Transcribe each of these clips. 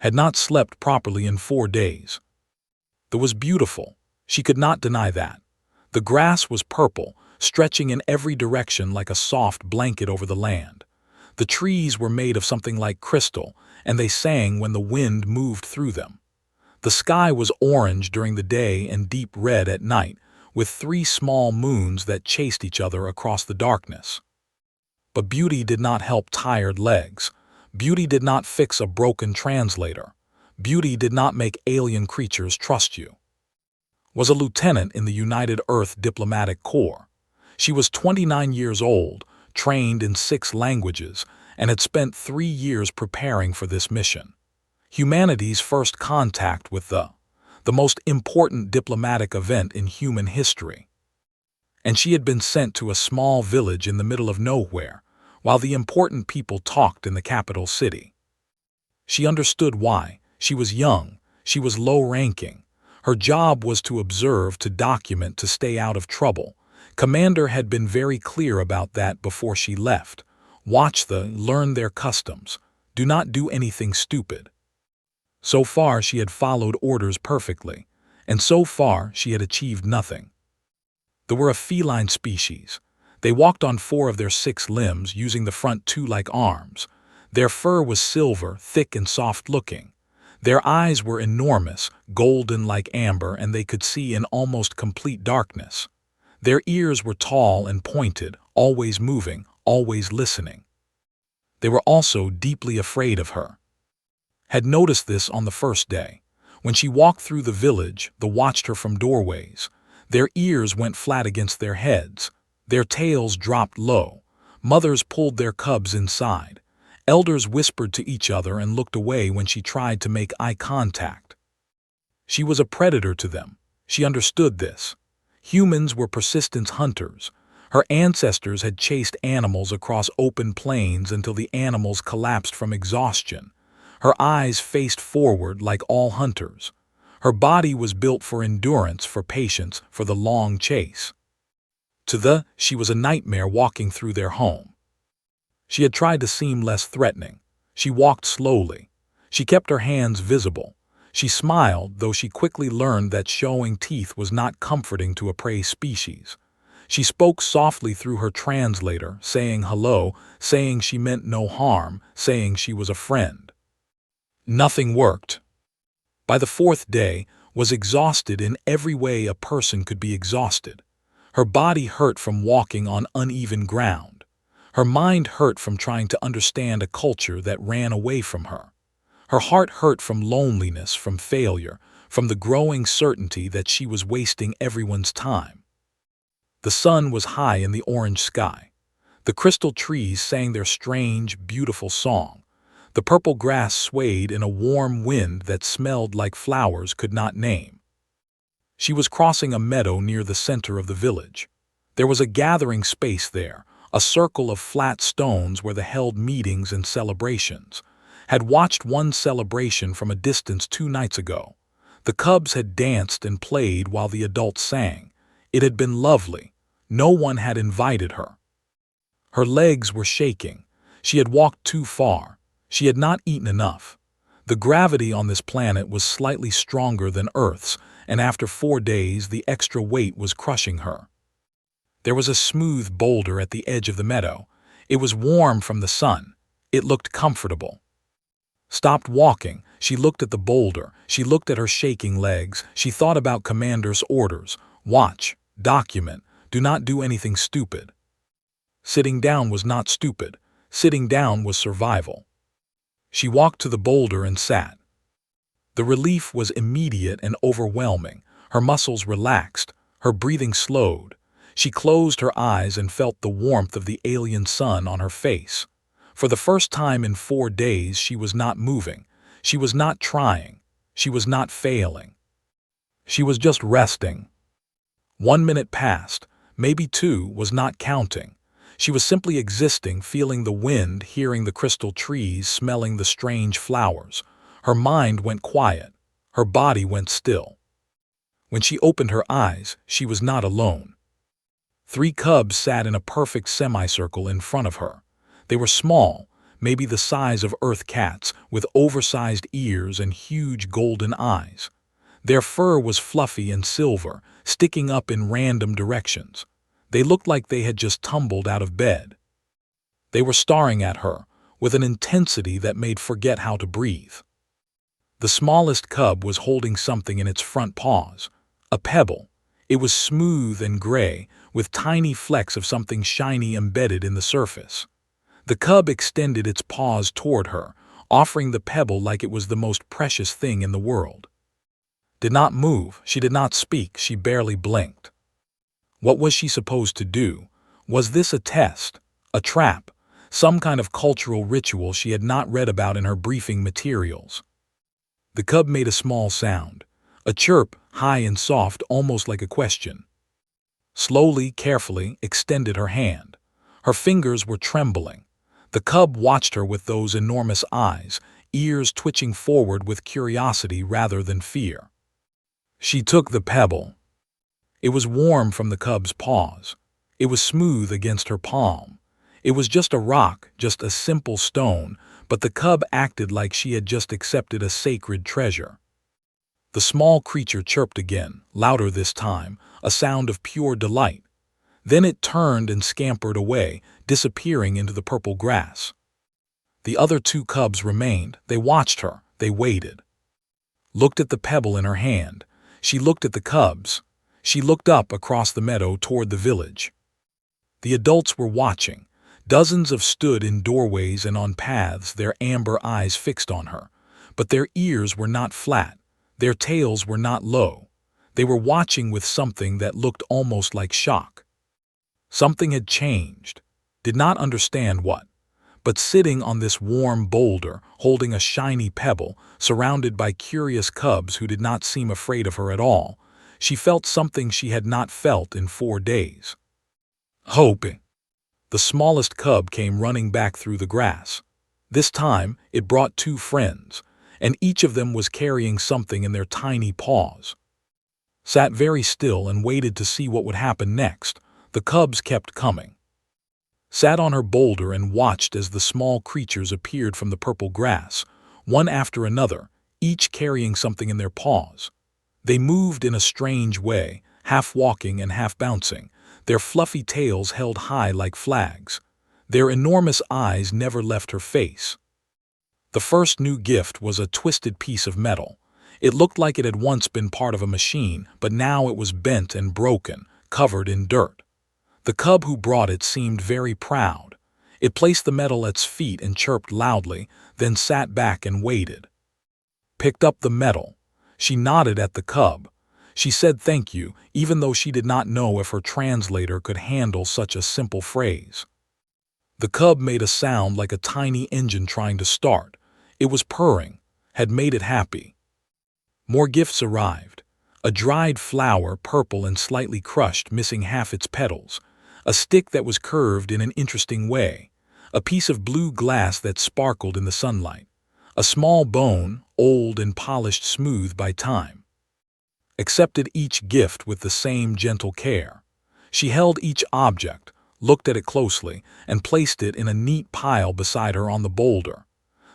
had not slept properly in 4 days. It was beautiful. She could not deny that. The grass was purple, stretching in every direction like a soft blanket over the land. The trees were made of something like crystal, and they sang when the wind moved through them. The sky was orange during the day and deep red at night, with 3 small moons that chased each other across the darkness. But beauty did not help tired legs. Beauty did not fix a broken translator. Beauty did not make alien creatures trust you. Was a lieutenant in the United Earth Diplomatic Corps. She was 29 years old, trained in 6 languages, and had spent 3 years preparing for this mission. Humanity's first contact with the most important diplomatic event in human history. And she had been sent to a small village in the middle of nowhere, while the important people talked in the capital city. She understood why. She was young, she was low-ranking. Her job was to observe, to document, to stay out of trouble. Commander had been very clear about that before she left. Watch learn their customs. Do not do anything stupid. So far she had followed orders perfectly, and so far she had achieved nothing. They were a feline species. They walked on 4 of their 6 limbs, using the front 2 like arms. Their fur was silver, thick and soft-looking. Their eyes were enormous, golden like amber, and they could see in almost complete darkness. Their ears were tall and pointed, always moving, always listening. They were also deeply afraid of her. Had noticed this on the first day. When she walked through the village, they watched her from doorways. Their ears went flat against their heads. Their tails dropped low. Mothers pulled their cubs inside. Elders whispered to each other and looked away when she tried to make eye contact. She was a predator to them. She understood this. Humans were persistent hunters. Her ancestors had chased animals across open plains until the animals collapsed from exhaustion. Her eyes faced forward like all hunters. Her body was built for endurance, for patience, for the long chase. She was a nightmare walking through their home. She had tried to seem less threatening. She walked slowly. She kept her hands visible. She smiled, though she quickly learned that showing teeth was not comforting to a prey species. She spoke softly through her translator, saying hello, saying she meant no harm, saying she was a friend. Nothing worked. By the 4th day, was exhausted in every way a person could be exhausted. Her body hurt from walking on uneven ground. Her mind hurt from trying to understand a culture that ran away from her. Her heart hurt from loneliness, from failure, from the growing certainty that she was wasting everyone's time. The sun was high in the orange sky. The crystal trees sang their strange, beautiful song. The purple grass swayed in a warm wind that smelled like flowers could not name. She was crossing a meadow near the center of the village. There was a gathering space there, a circle of flat stones where they held meetings and celebrations. Had watched one celebration from a distance 2 nights ago. The cubs had danced and played while the adults sang. It had been lovely. No one had invited her. Her legs were shaking. She had walked too far. She had not eaten enough. The gravity on this planet was slightly stronger than Earth's, and after 4 days the extra weight was crushing her. There was a smooth boulder at the edge of the meadow. It was warm from the sun. It looked comfortable. Stopped walking. She looked at the boulder. She looked at her shaking legs. She thought about Commander's orders. Watch. Document. Do not do anything stupid. Sitting down was not stupid. Sitting down was survival. She walked to the boulder and sat. The relief was immediate and overwhelming. Her muscles relaxed. Her breathing slowed. She closed her eyes and felt the warmth of the alien sun on her face. For the first time in 4 days, she was not moving. She was not trying. She was not failing. She was just resting. 1 minute passed, maybe 2, was not counting. She was simply existing, feeling the wind, hearing the crystal trees, smelling the strange flowers. Her mind went quiet. Her body went still. When she opened her eyes, she was not alone. 3 cubs sat in a perfect semicircle in front of her. They were small, maybe the size of earth cats, with oversized ears and huge golden eyes. Their fur was fluffy and silver, sticking up in random directions. They looked like they had just tumbled out of bed. They were staring at her, with an intensity that made forget how to breathe. The smallest cub was holding something in its front paws, a pebble. It was smooth and gray, with tiny flecks of something shiny embedded in the surface. The cub extended its paws toward her, offering the pebble like it was the most precious thing in the world. Did not move, she did not speak, she barely blinked. What was she supposed to do? Was this a test? A trap? Some kind of cultural ritual she had not read about in her briefing materials? The cub made a small sound, a chirp, high and soft, almost like a question. Slowly, carefully, extended her hand. Her fingers were trembling. The cub watched her with those enormous eyes, ears twitching forward with curiosity rather than fear. She took the pebble. It was warm from the cub's paws. It was smooth against her palm. It was just a rock, just a simple stone, but the cub acted like she had just accepted a sacred treasure. The small creature chirped again, louder this time, a sound of pure delight. Then it turned and scampered away, disappearing into the purple grass. The other two cubs remained. They watched her. They waited. Looked at the pebble in her hand. She looked at the cubs. She looked up across the meadow toward the village. The adults were watching. Dozens of stood in doorways and on paths, their amber eyes fixed on her. But their ears were not flat. Their tails were not low. They were watching with something that looked almost like shock. Something had changed. Did not understand what. But sitting on this warm boulder, holding a shiny pebble, surrounded by curious cubs who did not seem afraid of her at all, she felt something she had not felt in 4 days. Hoping. The smallest cub came running back through the grass. This time, it brought 2 friends, and each of them was carrying something in their tiny paws. Sat very still and waited to see what would happen next. The cubs kept coming. Sat on her boulder and watched as the small creatures appeared from the purple grass, one after another, each carrying something in their paws. They moved in a strange way, half walking and half bouncing, their fluffy tails held high like flags. Their enormous eyes never left her face. The first new gift was a twisted piece of metal. It looked like it had once been part of a machine, but now it was bent and broken, covered in dirt. The cub who brought it seemed very proud. It placed the metal at its feet and chirped loudly, then sat back and waited. Picked up the metal. She nodded at the cub. She said thank you, even though she did not know if her translator could handle such a simple phrase. The cub made a sound like a tiny engine trying to start. It was purring, had made it happy. More gifts arrived. A dried flower, purple and slightly crushed, missing half its petals. A stick that was curved in an interesting way. A piece of blue glass that sparkled in the sunlight. A small bone, old and polished smooth by time. Accepted each gift with the same gentle care. She held each object, looked at it closely, and placed it in a neat pile beside her on the boulder.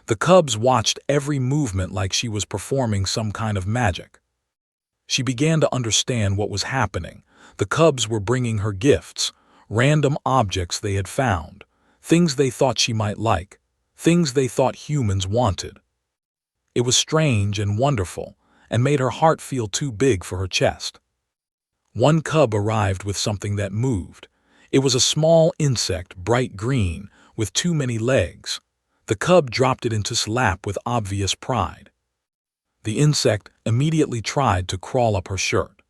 The cubs watched every movement like she was performing some kind of magic. She began to understand what was happening. The cubs were bringing her gifts, random objects they had found, things they thought she might like, things they thought humans wanted. It was strange and wonderful, and made her heart feel too big for her chest. One cub arrived with something that moved. It was a small insect, bright green, with too many legs. The cub dropped it into his lap with obvious pride. The insect immediately tried to crawl up her shirt.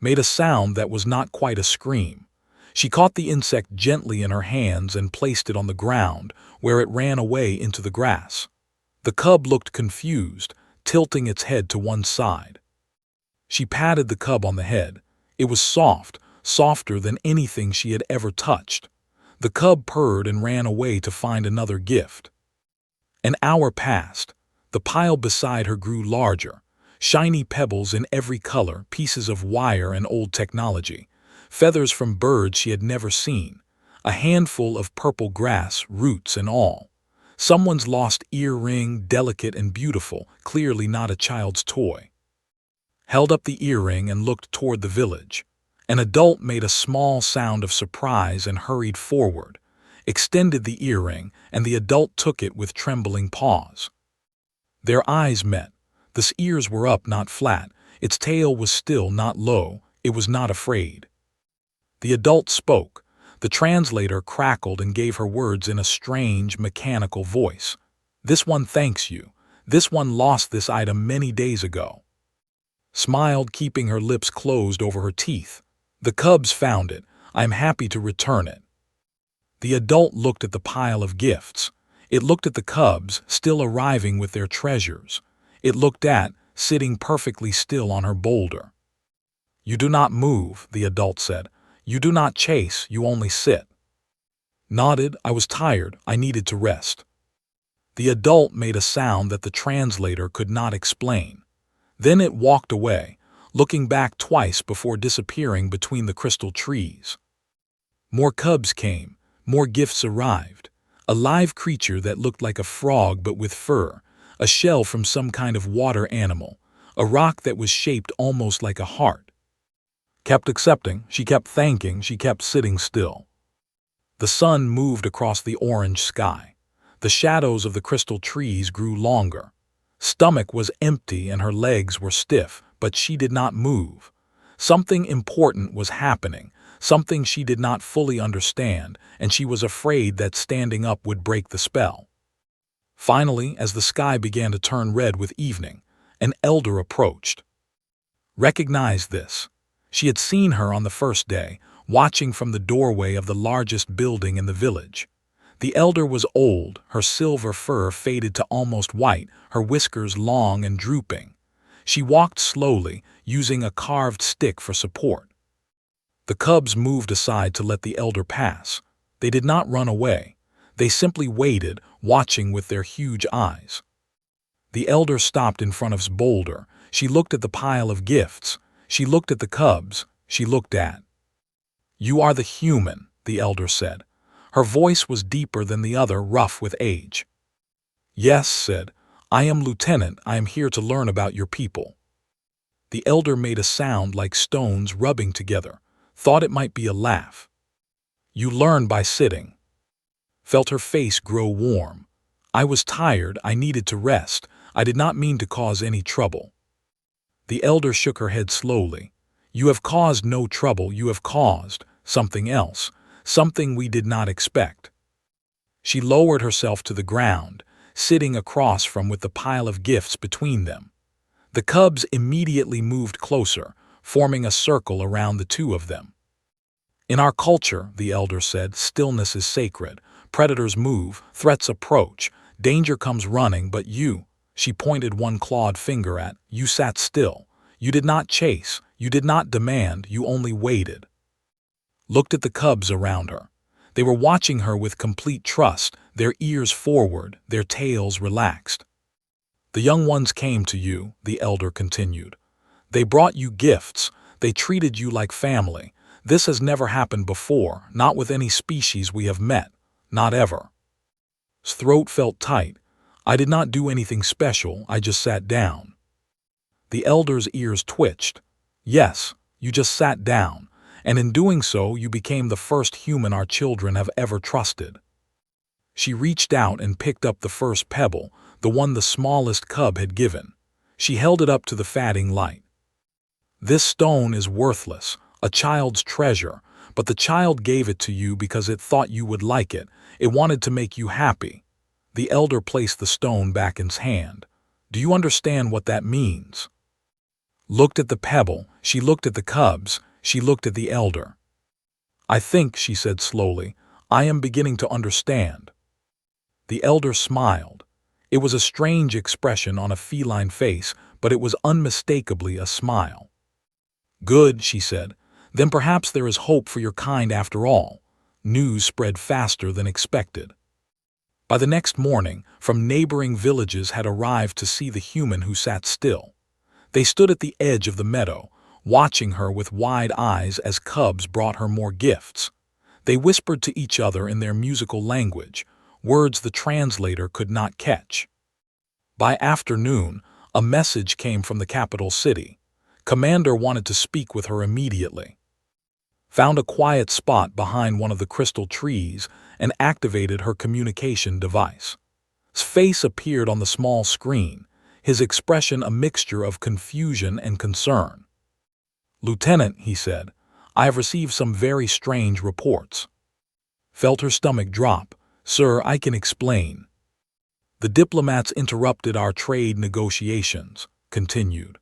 Made a sound that was not quite a scream. She caught the insect gently in her hands and placed it on the ground, where it ran away into the grass. The cub looked confused, tilting its head to one side. She patted the cub on the head. It was soft, softer than anything she had ever touched. The cub purred and ran away to find another gift. An hour passed. The pile beside her grew larger. Shiny pebbles in every color, pieces of wire and old technology. Feathers from birds she had never seen, a handful of purple grass, roots and all. Someone's lost earring, delicate and beautiful, clearly not a child's toy. Held up the earring and looked toward the village. An adult made a small sound of surprise and hurried forward, extended the earring, and the adult took it with trembling paws. Their eyes met. The ears were up, not flat. Its tail was still, not low. It was not afraid. The adult spoke. The translator crackled and gave her words in a strange, mechanical voice. "This one thanks you. This one lost this item many days ago." Smiled, keeping her lips closed over her teeth. "The cubs found it. I am happy to return it." The adult looked at the pile of gifts. It looked at the cubs, still arriving with their treasures. It looked at, sitting perfectly still on her boulder. "You do not move," the adult said. "You do not chase, you only sit." Nodded. "I was tired. I needed to rest." The adult made a sound that the translator could not explain. Then it walked away, looking back twice before disappearing between the crystal trees. More cubs came. More gifts arrived. A live creature that looked like a frog but with fur, a shell from some kind of water animal, a rock that was shaped almost like a heart. Kept accepting, she kept thanking, she kept sitting still. The sun moved across the orange sky. The shadows of the crystal trees grew longer. Stomach was empty and her legs were stiff, but she did not move. Something important was happening, something she did not fully understand, and she was afraid that standing up would break the spell. Finally, as the sky began to turn red with evening, an elder approached. Recognized this. She had seen her on the first day, watching from the doorway of the largest building in the village. The elder was old, her silver fur faded to almost white, her whiskers long and drooping. She walked slowly, using a carved stick for support. The cubs moved aside to let the elder pass. They did not run away. They simply waited, watching with their huge eyes. The elder stopped in front of his boulder. She looked at the pile of gifts. She looked at the cubs. She looked at. "You are the human," the elder said. Her voice was deeper than the other, rough with age. "Yes," said. "I am Lieutenant. I am here to learn about your people." The elder made a sound like stones rubbing together. Thought it might be a laugh. "You learn by sitting." Felt her face grow warm. "I was tired. I needed to rest. I did not mean to cause any trouble." The elder shook her head slowly. "You have caused no trouble. You have caused something else, something we did not expect." She lowered herself to the ground, sitting across from with the pile of gifts between them. The cubs immediately moved closer, forming a circle around the two of them. "In our culture," the elder said, "stillness is sacred. Predators move, threats approach, danger comes running, but you," she pointed one clawed finger at, "you sat still. You did not chase, you did not demand, you only waited." Looked at the cubs around her. They were watching her with complete trust, their ears forward, their tails relaxed. "The young ones came to you," the elder continued. "They brought you gifts. They treated you like family. This has never happened before, not with any species we have met, not ever." His throat felt tight. "I did not do anything special, I just sat down." The elder's ears twitched. "Yes, you just sat down, and in doing so you became the first human our children have ever trusted." She reached out and picked up the first pebble, the one the smallest cub had given. She held it up to the fading light. "This stone is worthless, a child's treasure, but the child gave it to you because it thought you would like it. It wanted to make you happy." The elder placed the stone back in his hand. "Do you understand what that means?" Looked at the pebble, she looked at the cubs, she looked at the elder. "I think," she said slowly, "I am beginning to understand." The elder smiled. It was a strange expression on a feline face, but it was unmistakably a smile. "Good," she said. "Then perhaps there is hope for your kind after all." News spread faster than expected. By the next morning, from neighboring villages had arrived to see the human who sat still. They stood at the edge of the meadow, watching her with wide eyes as cubs brought her more gifts. They whispered to each other in their musical language. words the translator could not catch. By afternoon, a message came from the capital city. Commander wanted to speak with her immediately. Found a quiet spot behind one of the crystal trees and activated her communication device. His face appeared on the small screen, his expression a mixture of confusion and concern. "Lieutenant," he said, "I have received some very strange reports." Felt her stomach drop. "Sir, I can explain." "The diplomats interrupted our trade negotiations," continued.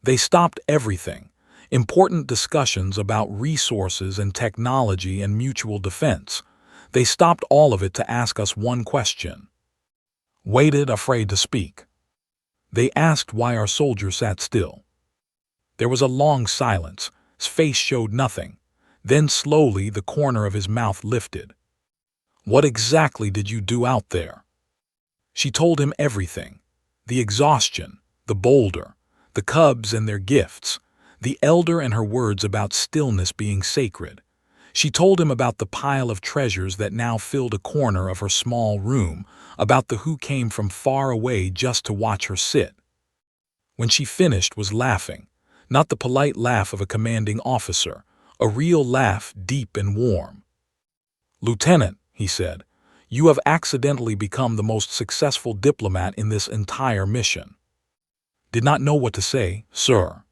"They stopped everything. Important discussions about resources and technology and mutual defense. They stopped all of it to ask us one question." Waited, afraid to speak. They asked why our soldiers sat still. There was a long silence. His face showed nothing. Then slowly the corner of his mouth lifted. "What exactly did you do out there?" She told him everything. The exhaustion, the boulder, the cubs and their gifts, the elder and her words about stillness being sacred. She told him about the pile of treasures that now filled a corner of her small room, about the who came from far away just to watch her sit. When she finished, was laughing, not the polite laugh of a commanding officer, a real laugh, deep and warm. "Lieutenant," he said, "you have accidentally become the most successful diplomat in this entire mission." Did not know what to say. "Sir."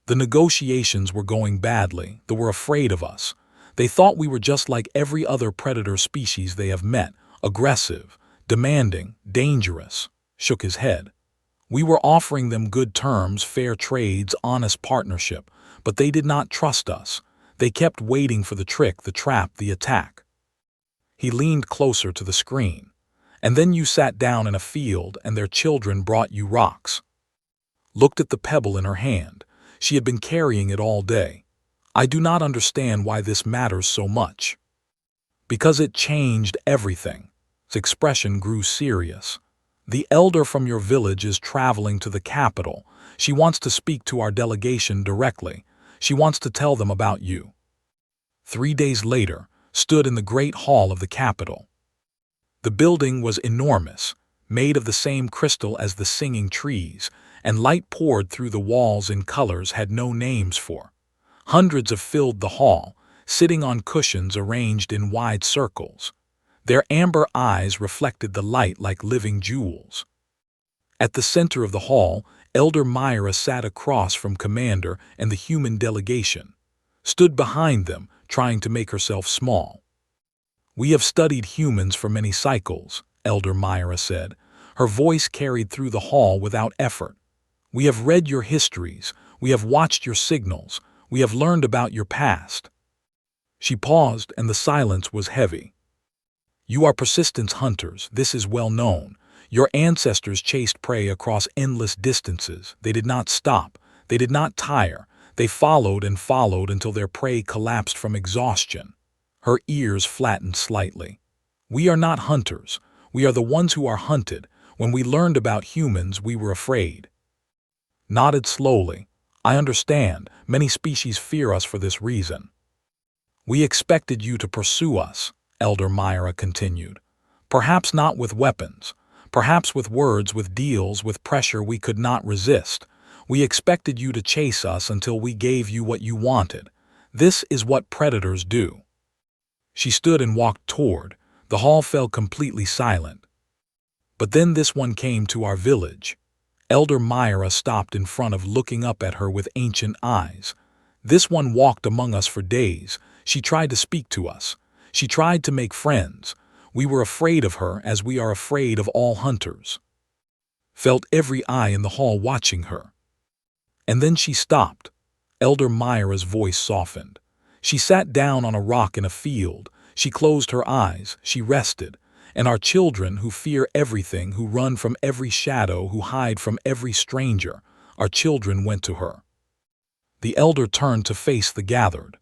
The negotiations were going badly. They were afraid of us. They thought we were just like every other predator species they have met, aggressive, demanding, dangerous. Shook his head. We were offering them good terms, fair trades, honest partnership, but they did not trust us. They kept waiting for the trick, the trap, the attack. He leaned closer to the screen. "And then you sat down in a field and their children brought you rocks." Looked at the pebble in her hand. She had been carrying it all day. "I do not understand why this matters so much." "Because it changed everything." His expression grew serious. "The elder from your village is traveling to the capital. She wants to speak to our delegation directly. She wants to tell them about you." 3 days later, stood in the great hall of the capital. The building was enormous, made of the same crystal as the singing trees, and light poured through the walls in colors had no names for. Hundreds of filled the hall, sitting on cushions arranged in wide circles. Their amber eyes reflected the light like living jewels. At the center of the hall, Elder Myra sat across from Commander and the human delegation. Stood behind them, trying to make herself small. "We have studied humans for many cycles," Elder Myra said. Her voice carried through the hall without effort. "We have read your histories. We have watched your signals. We have learned about your past." She paused, and the silence was heavy. "You are persistence hunters. This is well known. Your ancestors chased prey across endless distances. They did not stop. They did not tire. They followed and followed until their prey collapsed from exhaustion." Her ears flattened slightly. "We are not hunters. We are the ones who are hunted. When we learned about humans, we were afraid." Nodded slowly. "I understand. Many species fear us for this reason." "We expected you to pursue us," Elder Myra continued. "Perhaps not with weapons. Perhaps with words, with deals, with pressure we could not resist. We expected you to chase us until we gave you what you wanted. This is what predators do." She stood and walked toward. The hall fell completely silent. "But then this one came to our village." Elder Myra stopped in front of, looking up at her with ancient eyes. "This one walked among us for days. She tried to speak to us. She tried to make friends. We were afraid of her as we are afraid of all hunters." Felt every eye in the hall watching her. And then she stopped. Elder Myra's voice softened. She sat down on a rock in a field. She closed her eyes. She rested. "And our children who fear everything, who run from every shadow, who hide from every stranger, our children went to her." The elder turned to face the gathered.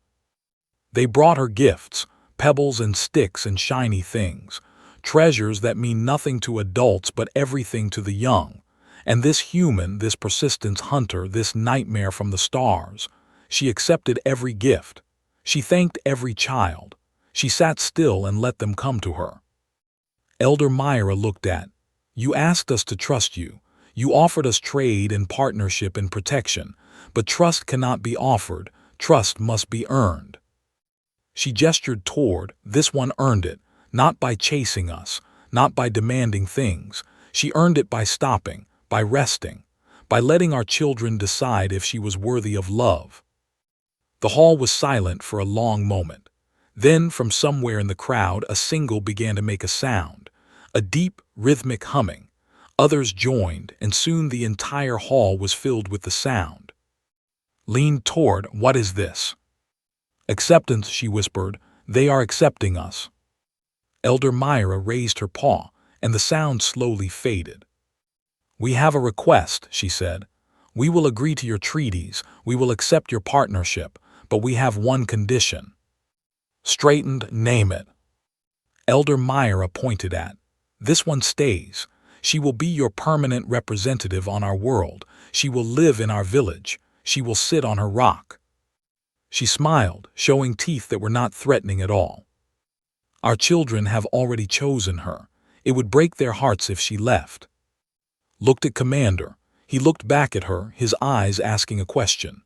They brought her gifts, pebbles and sticks and shiny things, treasures that mean nothing to adults but everything to the young. And this human, this persistence hunter, this nightmare from the stars, she accepted every gift. She thanked every child. She sat still and let them come to her. Elder Myra looked at. You asked us to trust you. You offered us trade and partnership and protection, but trust cannot be offered. Trust must be earned. She gestured toward, this one earned it, not by chasing us, not by demanding things. She earned it by stopping, by resting, by letting our children decide if she was worthy of love. The hall was silent for a long moment. Then, from somewhere in the crowd, a single began to make a sound, a deep, rhythmic humming. Others joined, and soon the entire hall was filled with the sound. Leaned toward, what is this? Acceptance, she whispered. They are accepting us. Elder Myra raised her paw, and the sound slowly faded. We have a request, she said. We will agree to your treaties, we will accept your partnership, but we have one condition. Straightened, name it. Elder Myra pointed at. This one stays. She will be your permanent representative on our world. She will live in our village. She will sit on her rock. She smiled, showing teeth that were not threatening at all. Our children have already chosen her. It would break their hearts if she left. Looked at Commander. He looked back at her, his eyes asking a question.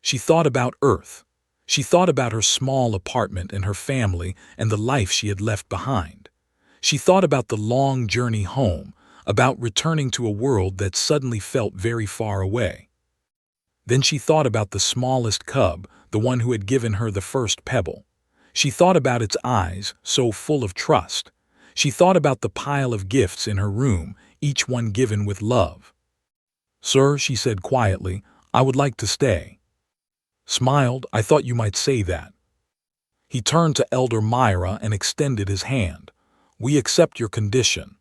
She thought about Earth. She thought about her small apartment and her family and the life she had left behind. She thought about the long journey home, about returning to a world that suddenly felt very far away. Then she thought about the smallest cub, the one who had given her the first pebble. She thought about its eyes, so full of trust. She thought about the pile of gifts in her room, each one given with love. Sir, she said quietly, I would like to stay. Smiled, I thought you might say that. He turned to Elder Myra and extended his hand. We accept your condition.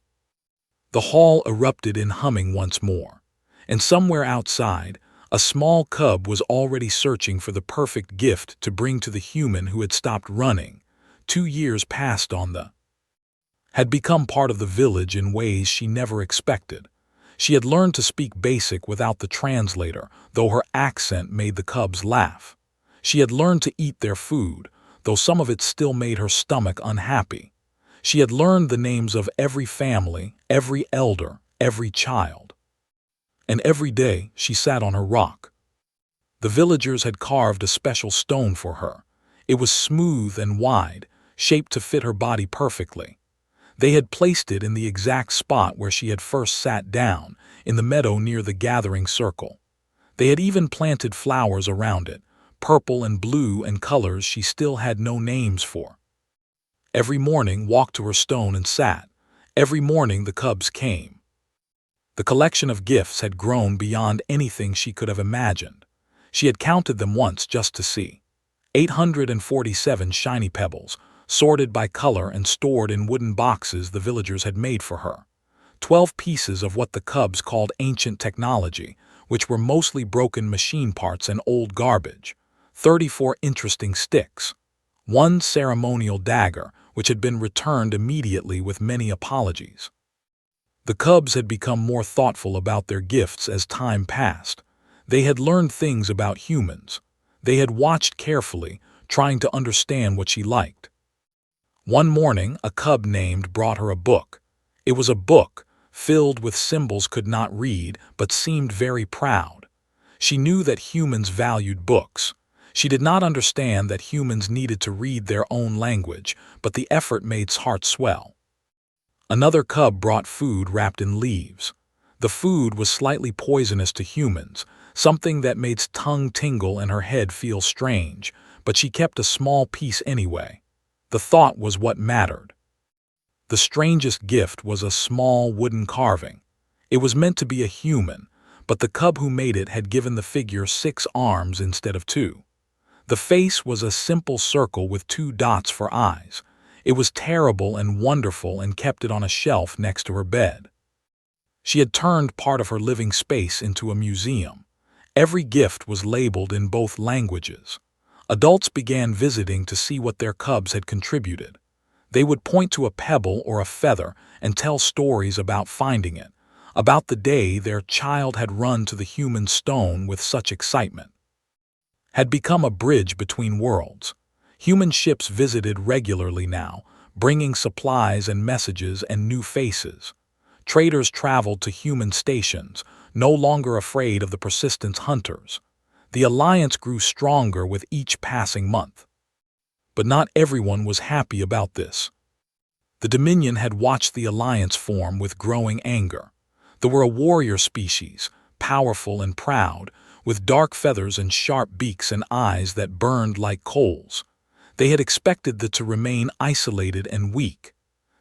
The hall erupted in humming once more, and somewhere outside, a small cub was already searching for the perfect gift to bring to the human who had stopped running. 2 years passed on had become part of the village in ways she never expected. She had learned to speak basic without the translator, though her accent made the cubs laugh. She had learned to eat their food, though some of it still made her stomach unhappy. She had learned the names of every family, every elder, every child. And every day she sat on her rock. The villagers had carved a special stone for her. It was smooth and wide, shaped to fit her body perfectly. They had placed it in the exact spot where she had first sat down, in the meadow near the gathering circle. They had even planted flowers around it, purple and blue and colors she still had no names for. Every morning walked to her stone and sat. Every morning the cubs came. The collection of gifts had grown beyond anything she could have imagined. She had counted them once just to see. 847 shiny pebbles, sorted by color and stored in wooden boxes the villagers had made for her. 12 pieces of what the cubs called ancient technology, which were mostly broken machine parts and old garbage. 34 interesting sticks. 1 ceremonial dagger, which had been returned immediately with many apologies. The cubs had become more thoughtful about their gifts as time passed. They had learned things about humans. They had watched carefully, trying to understand what she liked. One morning, a cub named brought her a book. It was a book, filled with symbols could not read, but seemed very proud. She knew that humans valued books. She did not understand that humans needed to read their own language, but the effort made her heart swell. Another cub brought food wrapped in leaves. The food was slightly poisonous to humans, something that made her tongue tingle and her head feel strange, but she kept a small piece anyway. The thought was what mattered. The strangest gift was a small wooden carving. It was meant to be a human, but the cub who made it had given the figure 6 arms instead of 2. The face was a simple circle with 2 dots for eyes. It was terrible and wonderful and kept it on a shelf next to her bed. She had turned part of her living space into a museum. Every gift was labeled in both languages. Adults began visiting to see what their cubs had contributed. They would point to a pebble or a feather and tell stories about finding it, about the day their child had run to the human stone with such excitement. Had become a bridge between worlds. Human ships visited regularly now, bringing supplies and messages and new faces. Traders traveled to human stations, no longer afraid of the persistent hunters. The alliance grew stronger with each passing month. But not everyone was happy about this. The Dominion had watched the alliance form with growing anger. There were a warrior species, powerful and proud, with dark feathers and sharp beaks and eyes that burned like coals. They had expected them to remain isolated and weak.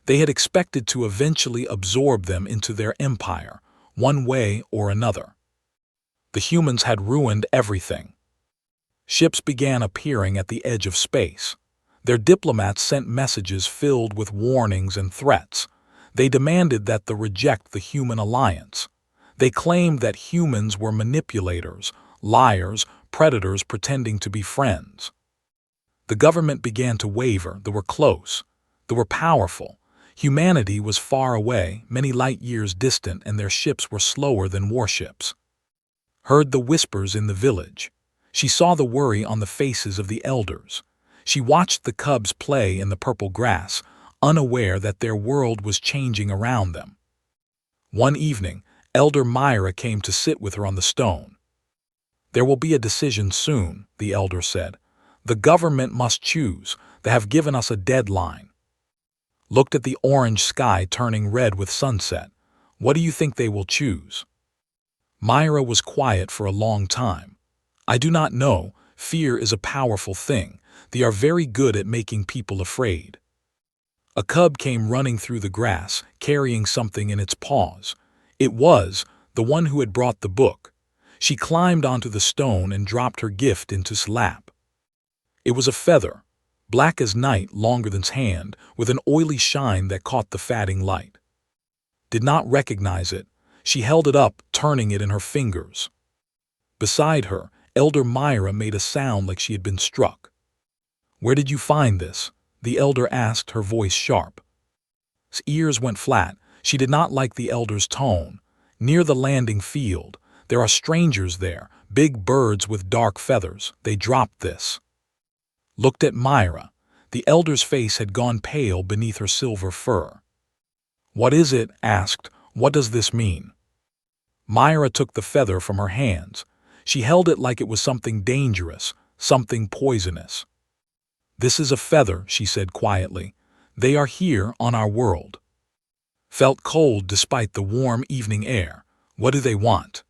They had expected to eventually absorb them into their empire, one way or another. The humans had ruined everything. Ships began appearing at the edge of space. Their diplomats sent messages filled with warnings and threats. They demanded that they reject the human alliance. They claimed that humans were manipulators, liars, predators pretending to be friends. The government began to waver. They were close. They were powerful. Humanity was far away, many light years distant, and their ships were slower than warships. Heard the whispers in the village. She saw the worry on the faces of the elders. She watched the cubs play in the purple grass, unaware that their world was changing around them. One evening, Elder Myra came to sit with her on the stone. "There will be a decision soon," the elder said. "The government must choose. They have given us a deadline." Looked at the orange sky turning red with sunset. "What do you think they will choose?" Myra was quiet for a long time. "I do not know. Fear is a powerful thing. They are very good at making people afraid." A cub came running through the grass, carrying something in its paws. It was the one who had brought the book. She climbed onto the stone and dropped her gift into his lap. It was a feather, black as night, longer than his hand, with an oily shine that caught the fading light. Did not recognize it. She held it up, turning it in her fingers. Beside her, Elder Myra made a sound like she had been struck. "Where did you find this?" the elder asked, her voice sharp. His ears went flat. She did not like the elder's tone. "Near the landing field. There are strangers there, big birds with dark feathers. They dropped this." Looked at Myra. The elder's face had gone pale beneath her silver fur. "What is it?" asked. "What does this mean?" Myra took the feather from her hands. She held it like it was something dangerous, something poisonous. "This is a feather," she said quietly. "They are here on our world." Felt cold despite the warm evening air. "What do they want?"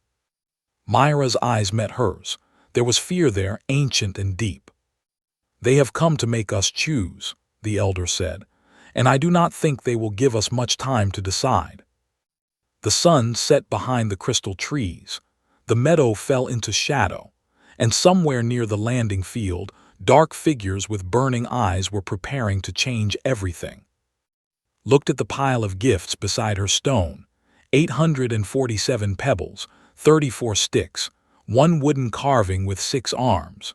Myra's eyes met hers. There was fear there, ancient and deep. "They have come to make us choose," the elder said, "and I do not think they will give us much time to decide." The sun set behind the crystal trees. The meadow fell into shadow, and somewhere near the landing field, dark figures with burning eyes were preparing to change everything. Looked at the pile of gifts beside her stone. 847 pebbles, 34 sticks, one wooden carving with 6 arms.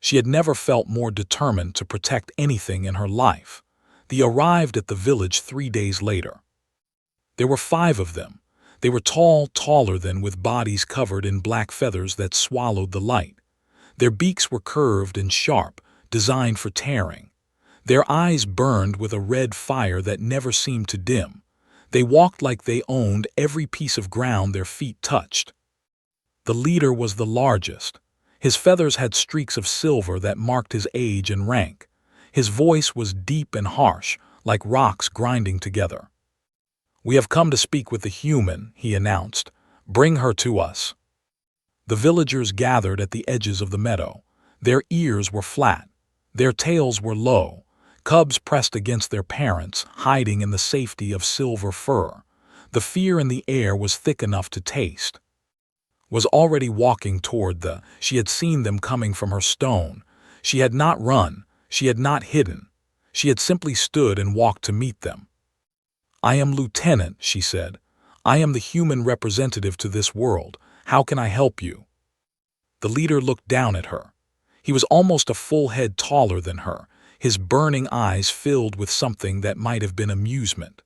She had never felt more determined to protect anything in her life. They arrived at the village 3 days later. There were 5 of them. They were tall, taller than, with bodies covered in black feathers that swallowed the light. Their beaks were curved and sharp, designed for tearing. Their eyes burned with a red fire that never seemed to dim. They walked like they owned every piece of ground their feet touched. The leader was the largest. His feathers had streaks of silver that marked his age and rank. His voice was deep and harsh, like rocks grinding together. "We have come to speak with the human," he announced. "Bring her to us." The villagers gathered at the edges of the meadow. Their ears were flat. Their tails were low. Cubs pressed against their parents, hiding in the safety of silver fur. The fear in the air was thick enough to taste. Was already walking toward the. She had seen them coming from her stone. She had not run. She had not hidden. She had simply stood and walked to meet them. "I am Lieutenant," she said. "I am the human representative to this world. How can I help you?" The leader looked down at her. He was almost a full head taller than her, his burning eyes filled with something that might have been amusement.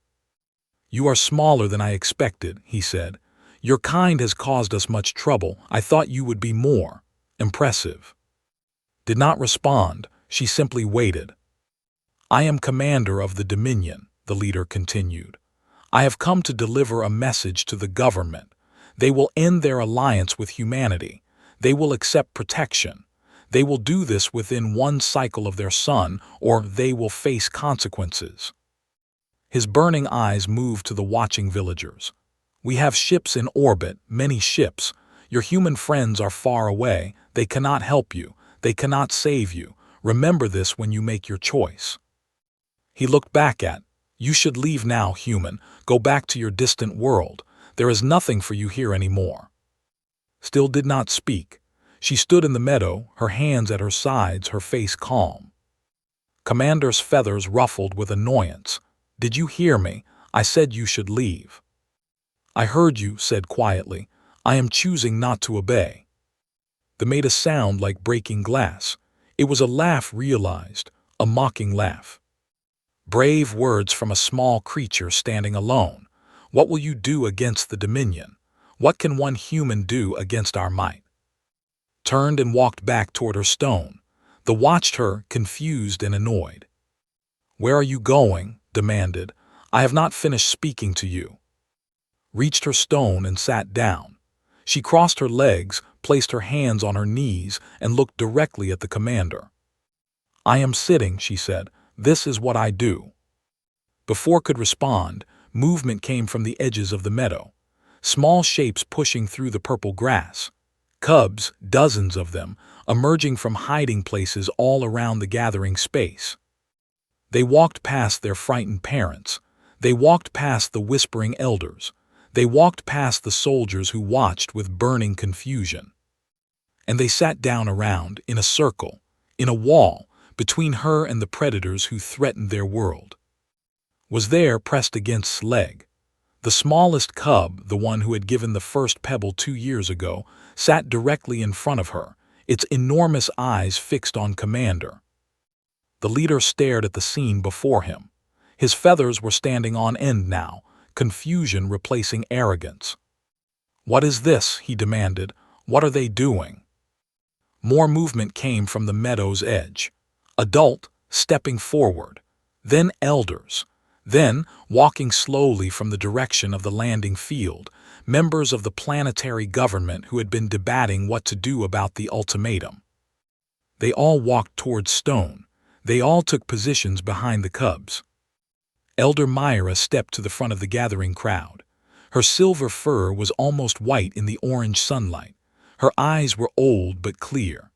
"You are smaller than I expected," he said. "Your kind has caused us much trouble. I thought you would be more impressive." Did not respond. She simply waited. I am commander of the Dominion, the leader continued. I have come to deliver a message to the government. They will end their alliance with humanity. They will accept protection. They will do this within one cycle of their sun, or they will face consequences. His burning eyes moved to the watching villagers. We have ships in orbit, many ships. Your human friends are far away. They cannot help you. They cannot save you. Remember this when you make your choice. He looked back at, You should leave now, human. Go back to your distant world. There is nothing for you here anymore. Still did not speak. She stood in the meadow, her hands at her sides, her face calm. Commander's feathers ruffled with annoyance. Did you hear me? I said you should leave. I heard you, said quietly. I am choosing not to obey. They made a sound like breaking glass. It was a laugh realized, a mocking laugh. Brave words from a small creature standing alone. What will you do against the Dominion? What can one human do against our might? Turned and walked back toward her stone. They watched her, confused and annoyed. Where are you going? Demanded. I have not finished speaking to you. Reached her stone and sat down. She crossed her legs, placed her hands on her knees, and looked directly at the commander. I am sitting, she said. This is what I do. Before could respond, movement came from the edges of the meadow. Small shapes pushing through the purple grass. Cubs, dozens of them, emerging from hiding places all around the gathering space. They walked past their frightened parents. They walked past the whispering elders. They walked past the soldiers who watched with burning confusion. And they sat down around, in a circle, in a wall, between her and the predators who threatened their world. Was there, pressed against leg. The smallest cub, the one who had given the first pebble 2 years ago, sat directly in front of her, its enormous eyes fixed on Commander. The leader stared at the scene before him. His feathers were standing on end now, confusion replacing arrogance. What is this? He demanded. What are they doing? More movement came from the meadow's edge. Adult, stepping forward. Then elders. Then, walking slowly from the direction of the landing field, members of the planetary government who had been debating what to do about the ultimatum. They all walked towards Stone. They all took positions behind the cubs. Elder Myra stepped to the front of the gathering crowd. Her silver fur was almost white in the orange sunlight. Her eyes were old but clear.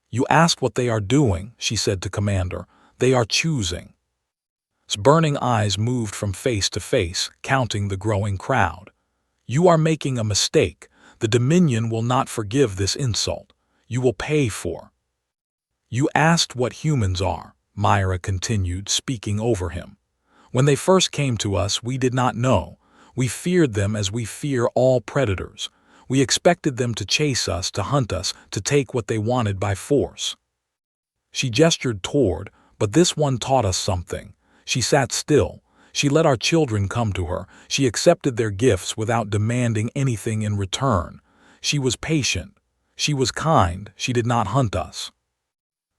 You asked what they are doing, she said to Commander. They are choosing. His burning eyes moved from face to face, counting the growing crowd. You are making a mistake. The Dominion will not forgive this insult. You will pay for. You asked what humans are, Myra continued, speaking over him. When they first came to us, we did not know. We feared them as we fear all predators. We expected them to chase us, to hunt us, to take what they wanted by force. She gestured toward, but this one taught us something. She sat still. She let our children come to her. She accepted their gifts without demanding anything in return. She was patient. She was kind. She did not hunt us.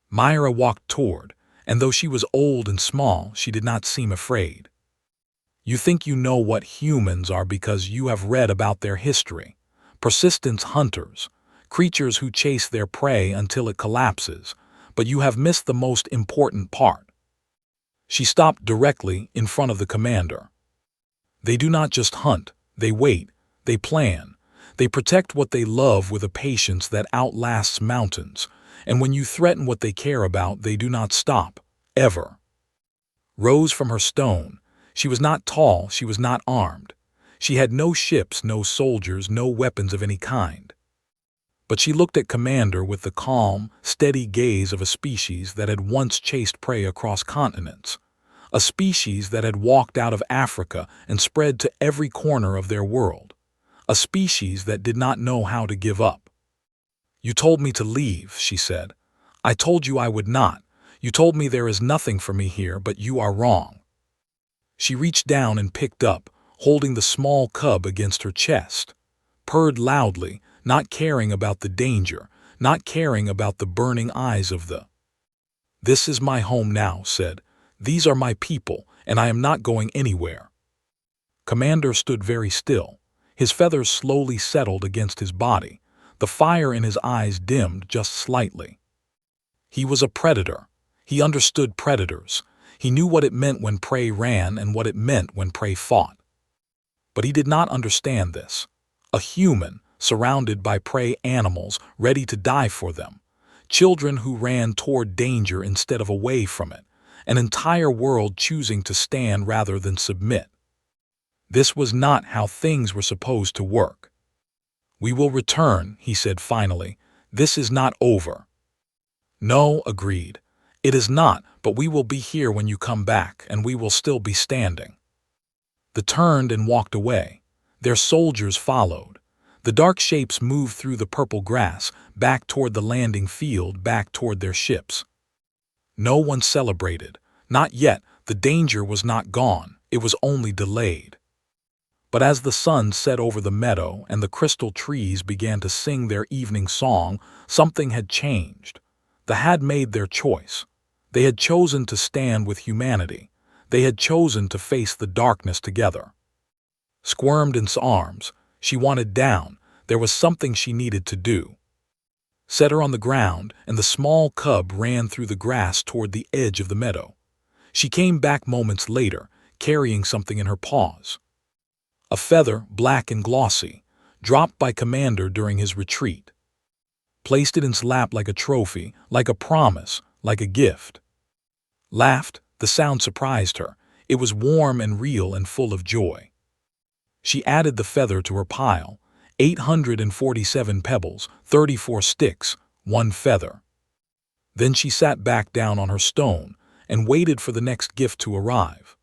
Myra walked toward, and though she was old and small, she did not seem afraid. You think you know what humans are because you have read about their history. Persistence hunters, creatures who chase their prey until it collapses, but you have missed the most important part. She stopped directly in front of the commander. They do not just hunt, they wait, they plan. They protect what they love with a patience that outlasts mountains, and when you threaten what they care about, they do not stop, ever. Rose from her stone. She was not tall, she was not armed. She had no ships, no soldiers, no weapons of any kind. But she looked at Commander with the calm, steady gaze of a species that had once chased prey across continents, a species that had walked out of Africa and spread to every corner of their world, a species that did not know how to give up. You told me to leave, she said. I told you I would not. You told me there is nothing for me here, but you are wrong. She reached down and picked up, holding the small cub against her chest, purred loudly, not caring about the danger, not caring about the burning eyes of the. This is my home now, said. These are my people, and I am not going anywhere." Commander stood very still. His feathers slowly settled against his body. The fire in his eyes dimmed just slightly. He was a predator. He understood predators. He knew what it meant when prey ran and what it meant when prey fought. But he did not understand this. A human, surrounded by prey animals, ready to die for them. Children who ran toward danger instead of away from it. An entire world choosing to stand rather than submit. This was not how things were supposed to work. "We will return," he said finally. "This is not over." "No," agreed. "It is not, but we will be here when you come back, and we will still be standing." They turned and walked away. Their soldiers followed. The dark shapes moved through the purple grass, back toward the landing field, back toward their ships. No one celebrated. Not yet. The danger was not gone. It was only delayed. But as the sun set over the meadow and the crystal trees began to sing their evening song, something had changed. They had made their choice. They had chosen to stand with humanity. They had chosen to face the darkness together. Squirmed in his arms. She wanted down. There was something she needed to do. Set her on the ground, and the small cub ran through the grass toward the edge of the meadow. She came back moments later, carrying something in her paws. A feather, black and glossy, dropped by Commander during his retreat. Placed it in his lap like a trophy, like a promise, like a gift. Laughed. The sound surprised her. It was warm and real and full of joy. She added the feather to her pile. 847 pebbles, 34 sticks, 1 feather. Then she sat back down on her stone and waited for the next gift to arrive.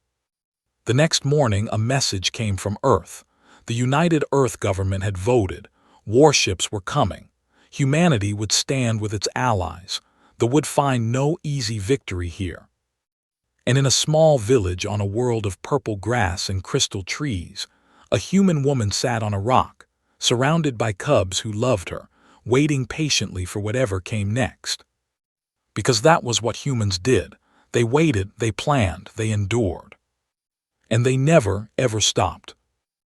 The next morning, a message came from Earth. The United Earth government had voted. Warships were coming. Humanity would stand with its allies. They would find no easy victory here. And in a small village on a world of purple grass and crystal trees, a human woman sat on a rock, surrounded by cubs who loved her, waiting patiently for whatever came next. Because that was what humans did. They waited, they planned, they endured. And they never, ever stopped.